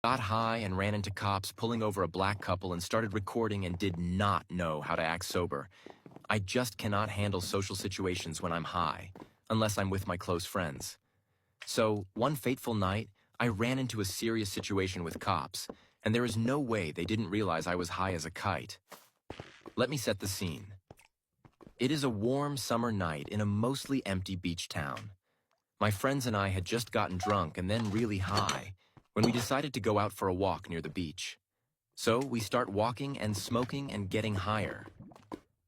Got high and ran into cops pulling over a black couple and started recording and did not know how to act sober. I just cannot handle social situations when I'm high, unless I'm with my close friends. So, one fateful night, I ran into a serious situation with cops, and there is no way they didn't realize I was high as a kite. Let me set the scene. It is a warm summer night in a mostly empty beach town. My friends and I had just gotten drunk and then really high when we decided to go out for a walk near the beach. So we start walking and smoking and getting higher.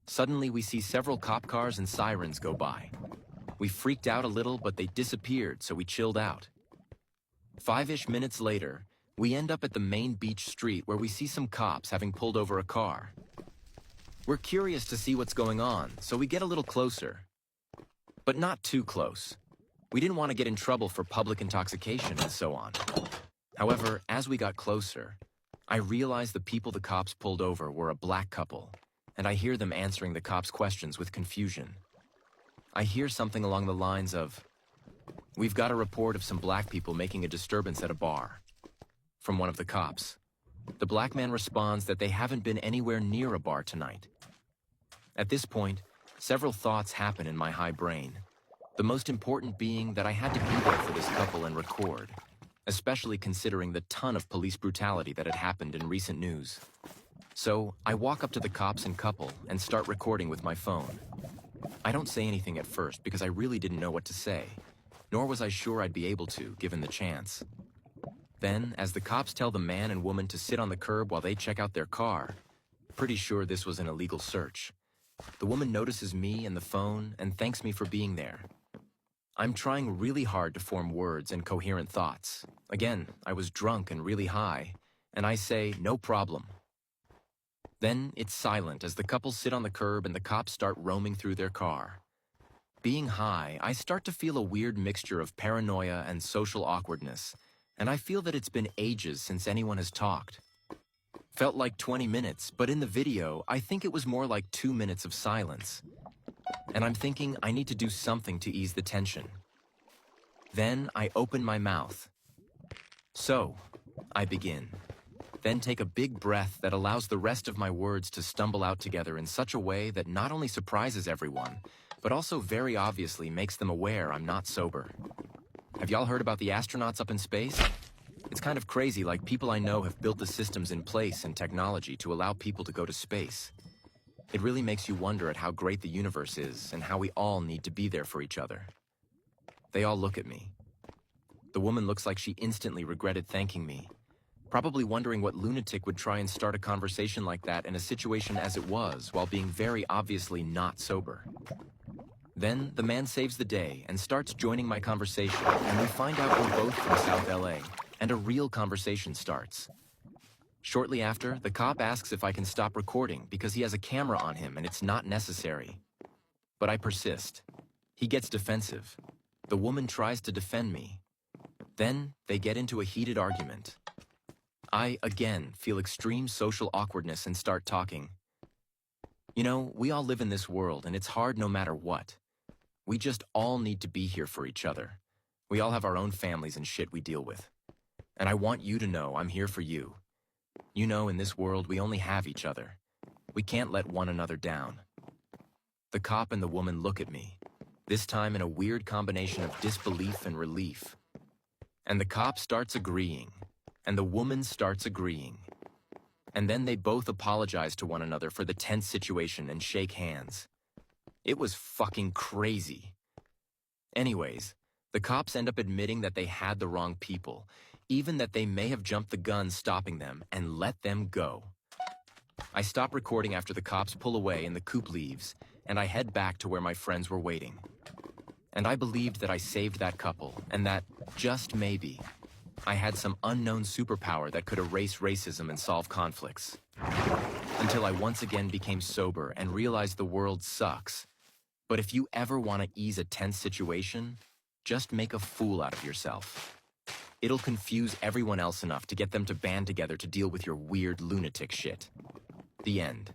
Suddenly we see several cop cars and sirens go by. We freaked out a little, but they disappeared, so we chilled out. 5-ish minutes later, we end up at the main beach street where we see some cops having pulled over a car. We're curious to see what's going on, so we get a little closer. But not too close. We didn't want to get in trouble for public intoxication and so on. However, as we got closer, I realized the people the cops pulled over were a black couple, and I hear them answering the cops' questions with confusion. I hear something along the lines of, "We've got a report of some black people making a disturbance at a bar," from one of the cops. The black man responds that they haven't been anywhere near a bar tonight. At this point, several thoughts happen in my high brain. The most important being that I had to be there for this couple and record, especially considering the ton of police brutality that had happened in recent news. So, I walk up to the cops and couple and start recording with my phone. I don't say anything at first because I really didn't know what to say, nor was I sure I'd be able to, given the chance. Then, as the cops tell the man and woman to sit on the curb while they check out their car, pretty sure this was an illegal search. The woman notices me and the phone and thanks me for being there. I'm trying really hard to form words and coherent thoughts. Again, I was drunk and really high, and I say, "No problem." Then it's silent as the couple sit on the curb and the cops start roaming through their car. Being high, I start to feel a weird mixture of paranoia and social awkwardness, and I feel that it's been ages since anyone has talked. Felt like 20 minutes, but in the video, I think it was more like 2 minutes of silence. And I'm thinking I need to do something to ease the tension. Then I open my mouth. "So," I begin. Then take a big breath that allows the rest of my words to stumble out together in such a way that not only surprises everyone, but also very obviously makes them aware I'm not sober. Have y'all heard about the astronauts up in space? It's kind of crazy, like people I know have built the systems in place and technology to allow people to go to space. It really makes you wonder at how great the universe is and how we all need to be there for each other. They all look at me. The woman looks like she instantly regretted thanking me, probably wondering what lunatic would try and start a conversation like that in a situation as it was while being very obviously not sober. Then the man saves the day and starts joining my conversation, and we find out we're both from South LA, and a real conversation starts. Shortly after, the cop asks if I can stop recording because he has a camera on him and it's not necessary. But I persist. He gets defensive. The woman tries to defend me. Then they get into a heated argument. I, again, feel extreme social awkwardness and start talking. You know, we all live in this world and it's hard no matter what. We just all need to be here for each other. We all have our own families and shit we deal with. And I want you to know I'm here for you. You know, in this world, we only have each other. We can't let one another down. The cop and the woman look at me, this time in a weird combination of disbelief and relief. And the cop starts agreeing, and the woman starts agreeing. And then they both apologize to one another for the tense situation and shake hands. It was fucking crazy. Anyways, the cops end up admitting that they had the wrong people, even that they may have jumped the gun stopping them, and let them go. I stop recording after the cops pull away and the coupe leaves, and I head back to where my friends were waiting. And I believed that I saved that couple, and that, just maybe, I had some unknown superpower that could erase racism and solve conflicts. Until I once again became sober and realized the world sucks. But if you ever want to ease a tense situation, just make a fool out of yourself. It'll confuse everyone else enough to get them to band together to deal with your weird lunatic shit. The end.